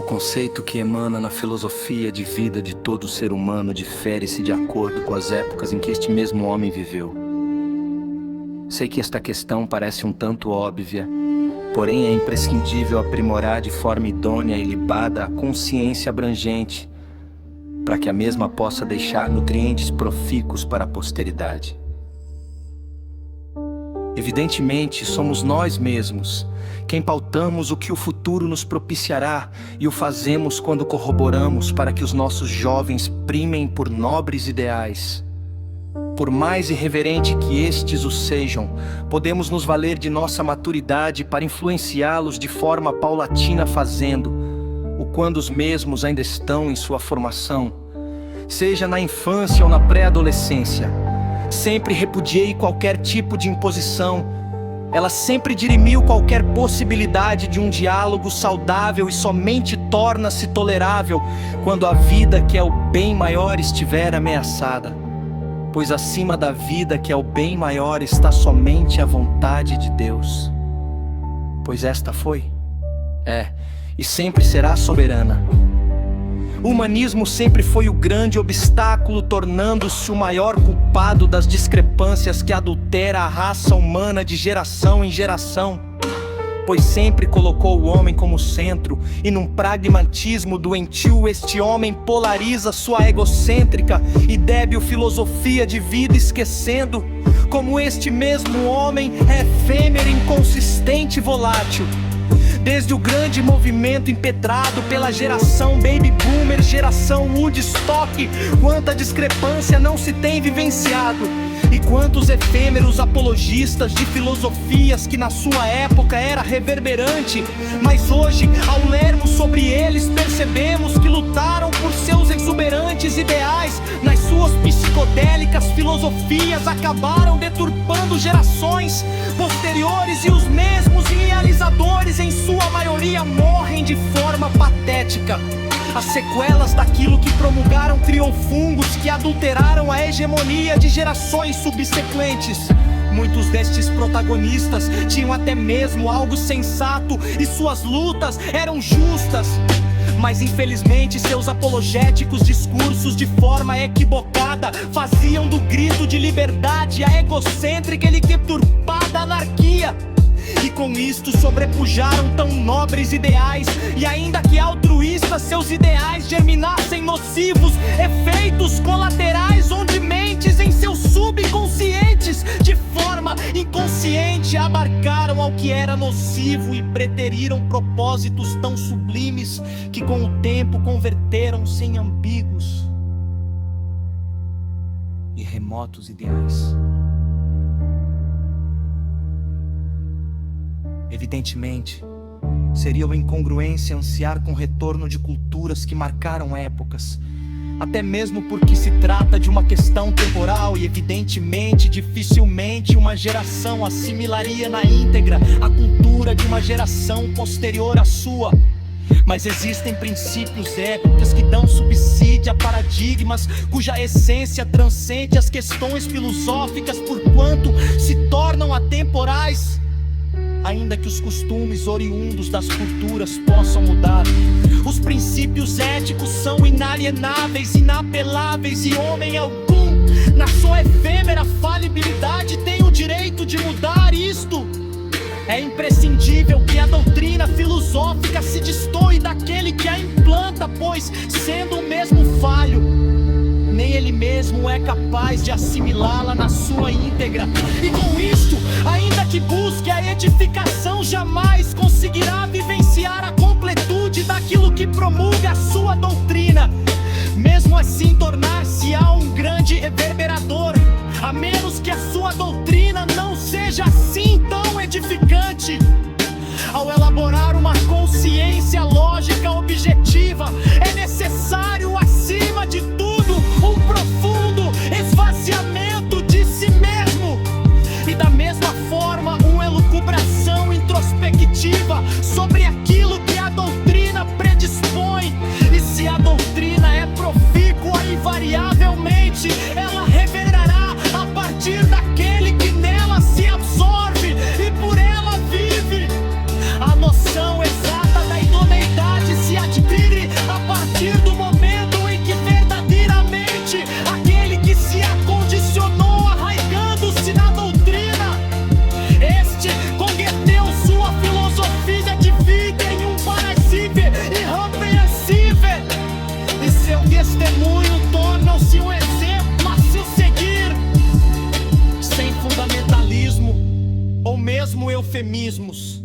conceito que emana na filosofia de vida de todo ser humano difere-se de acordo com as épocas em que este mesmo homem viveu. Sei que esta questão parece um tanto óbvia, porém é imprescindível aprimorar de forma idônea e libada a consciência abrangente, para que a mesma possa deixar nutrientes profícuos para a posteridade. Evidentemente, somos nós mesmos quem pautamos o que o futuro nos propiciará, e o fazemos quando corroboramos para que os nossos jovens primem por nobres ideais. Por mais irreverente que estes o sejam, podemos nos valer de nossa maturidade para influenciá-los de forma paulatina, fazendo o quando os mesmos ainda estão em sua formação, seja na infância ou na pré-adolescência. Sempre repudiei qualquer tipo de imposição. Ela sempre dirimiu qualquer possibilidade de um diálogo saudável e somente torna-se tolerável quando a vida, que é o bem maior, estiver ameaçada. Pois acima da vida, que é o bem maior, está somente a vontade de Deus. Pois esta foi, e sempre será soberana. O humanismo sempre foi o grande obstáculo, tornando-se o maior culpado das discrepâncias que adultera a raça humana de geração em geração. Pois sempre colocou o homem como centro, e num pragmatismo doentio este homem polariza sua egocêntrica e débil filosofia de vida, esquecendo como este mesmo homem é efêmero, inconsistente e volátil. Desde o grande movimento impetrado pela geração Baby Boomer, geração Woodstock, quanta discrepância não se tem vivenciado, e quantos efêmeros apologistas de filosofias que na sua época era reverberante, mas hoje, ao lermos sobre eles, percebemos que lutaram por seus exuberantes ideais. Nas suas psicodélicas filosofias acabaram deturpando gerações posteriores, e os mesmos realizadores em sua maioria morrem de forma patética. As sequelas daquilo que promulgaram criam fungos que adulteraram a hegemonia de gerações subsequentes. Muitos destes protagonistas tinham até mesmo algo sensato e suas lutas eram justas, mas infelizmente seus apologéticos discursos, de forma equivocada, faziam do grito de liberdade a egocêntrica e deturpada anarquia. E com isto sobrepujaram tão nobres ideais, e ainda que altruístas seus ideais germinassem nocivos efeitos colaterais, onde mentes em seus subconscientes de forma inconsciente abarcaram ao que era nocivo e preteriram propósitos tão sublimes que com o tempo converteram-se em ambíguos e remotos ideais. Evidentemente, seria uma incongruência ansiar com o retorno de culturas que marcaram épocas, até mesmo porque se trata de uma questão temporal, e evidentemente, dificilmente uma geração assimilaria na íntegra a cultura de uma geração posterior à sua. Mas existem princípios épicos que dão subsídio a paradigmas cuja essência transcende as questões filosóficas, porquanto se tornam atemporais. Ainda que os costumes oriundos das culturas possam mudar, os princípios éticos são inalienáveis, inapeláveis, e homem algum, na sua efêmera falibilidade, tem o direito de mudar isto. É imprescindível que a doutrina filosófica se destoe daquele que a implanta, pois, sendo o mesmo falho, nem ele mesmo é capaz de assimilá-la na sua íntegra. E com isto, ainda que busque a edificação, jamais conseguirá vivenciar a completude daquilo que promulga a sua doutrina. Mesmo assim, tornar-se-á um grande reverberador, a menos que a sua doutrina não seja assim tão edificante. Ao elaborar uma consciência lógica objetiva, é necessário, acima de tudo, um profundo esvaziamento de si mesmo, e da mesma forma uma elucubração introspectiva sobre aquilo que a doutrina predispõe. E se a doutrina é profícua, invariavelmente ela revelará a partir daquele que nela se absorve e por ela vive. A noção exata da idoneidade se adquire testemunho tornam-se um exemplo a se seguir, sem fundamentalismo ou mesmo eufemismos,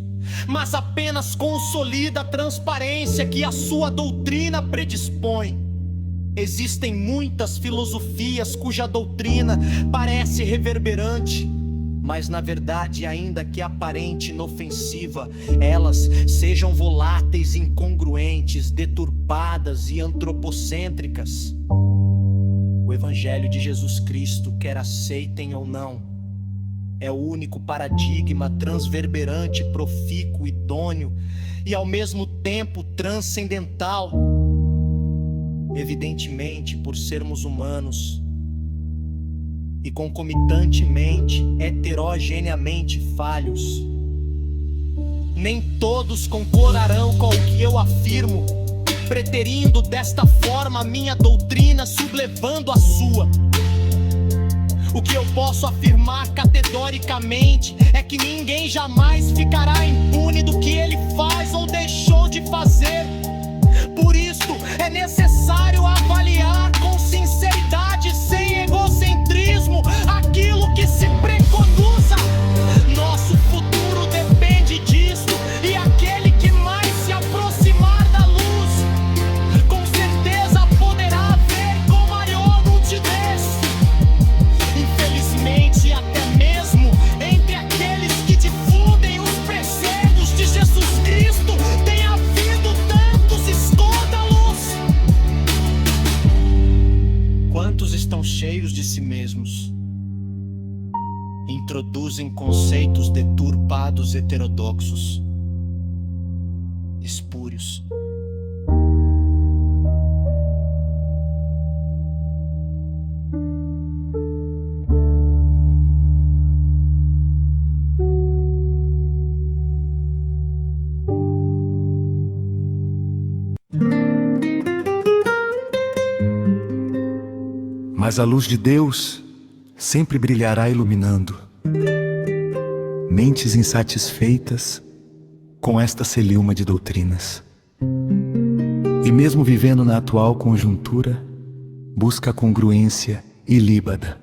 mas apenas consolida a transparência que a sua doutrina predispõe. Existem muitas filosofias cuja doutrina parece reverberante, mas na verdade, ainda que aparente inofensiva, elas sejam voláteis, incongruentes, deturpadas e antropocêntricas. O Evangelho de Jesus Cristo, quer aceitem ou não, é o único paradigma transverberante, profícuo, idôneo e ao mesmo tempo transcendental. Evidentemente, por sermos humanos e concomitantemente, heterogeneamente falhos, nem todos concordarão com o que eu afirmo, preterindo desta forma a minha doutrina, sublevando a sua. O que eu posso afirmar categoricamente é que ninguém jamais ficará impune do que ele faz ou deixou de fazer. Por isso é necessário avaliar com sinceridade, sem egocentrismo, aquilo que se preconduza. Nosso futuro depende disso, e aquele que mais se aproximar da luz, com certeza poderá ver com maior nitidez. Infelizmente, até mesmo entre aqueles que difundem os preceitos de Jesus Cristo, tem havido tantos escândalos. Quantos estão cheios de si mesmos, introduzem conceitos deturpados, heterodoxos, espúrios. Mas a luz de Deus sempre brilhará iluminando mentes insatisfeitas com esta celeuma de doutrinas. E mesmo vivendo na atual conjuntura, busca a congruência ilíbada,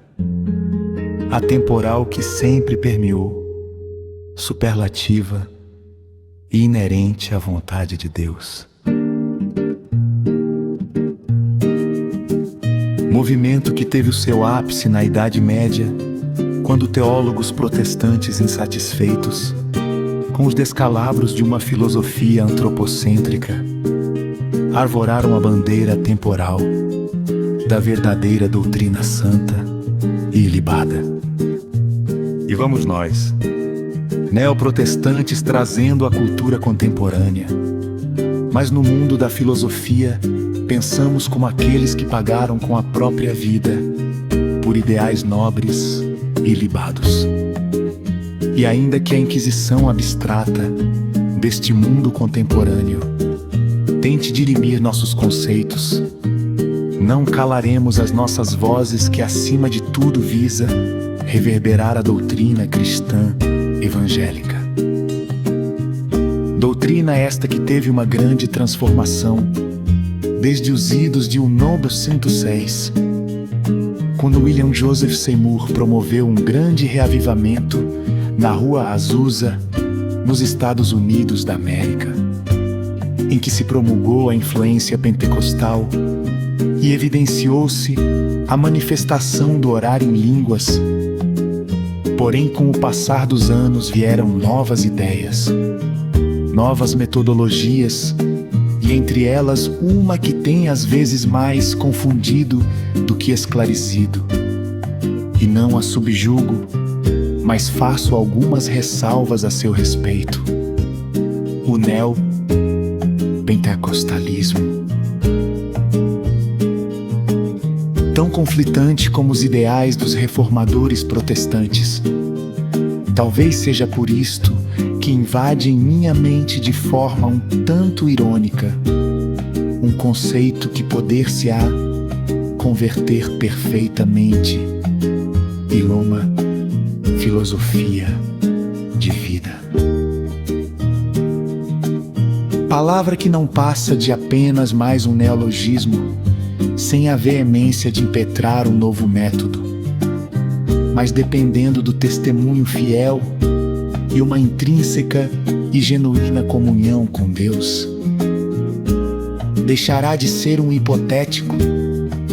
atemporal que sempre permeou, superlativa e inerente à vontade de Deus. Movimento que teve o seu ápice na Idade Média, quando teólogos protestantes insatisfeitos com os descalabros de uma filosofia antropocêntrica arvoraram a bandeira temporal da verdadeira doutrina santa e ilibada. E vamos nós, neoprotestantes, trazendo a cultura contemporânea, mas no mundo da filosofia pensamos como aqueles que pagaram com a própria vida por ideais nobres e ilibados. E ainda que a inquisição abstrata deste mundo contemporâneo tente dirimir nossos conceitos, não calaremos as nossas vozes que acima de tudo visa reverberar a doutrina cristã evangélica. Doutrina esta que teve uma grande transformação desde os idos de 1906, quando William Joseph Seymour promoveu um grande reavivamento na Rua Azusa, nos Estados Unidos da América, em que se promulgou a influência pentecostal e evidenciou-se a manifestação do orar em línguas. Porém, com o passar dos anos vieram novas ideias, novas metodologias, e entre elas uma que tem às vezes mais confundido do que esclarecido. E não a subjugo, mas faço algumas ressalvas a seu respeito: o neopentecostalismo. Tão conflitante como os ideais dos reformadores protestantes. Talvez seja por isto que invade em minha mente de forma um tanto irônica um conceito que poder-se-á converter perfeitamente em uma filosofia de vida. Palavra que não passa de apenas mais um neologismo, sem a veemência de impetrar um novo método, mas dependendo do testemunho fiel e uma intrínseca e genuína comunhão com Deus. Deixará de ser um hipotético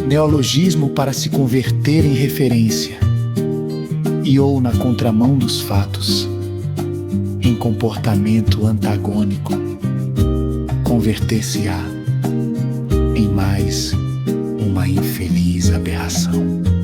neologismo para se converter em referência, e ou na contramão dos fatos, em comportamento antagônico, converter-se-á em mais uma infeliz aberração.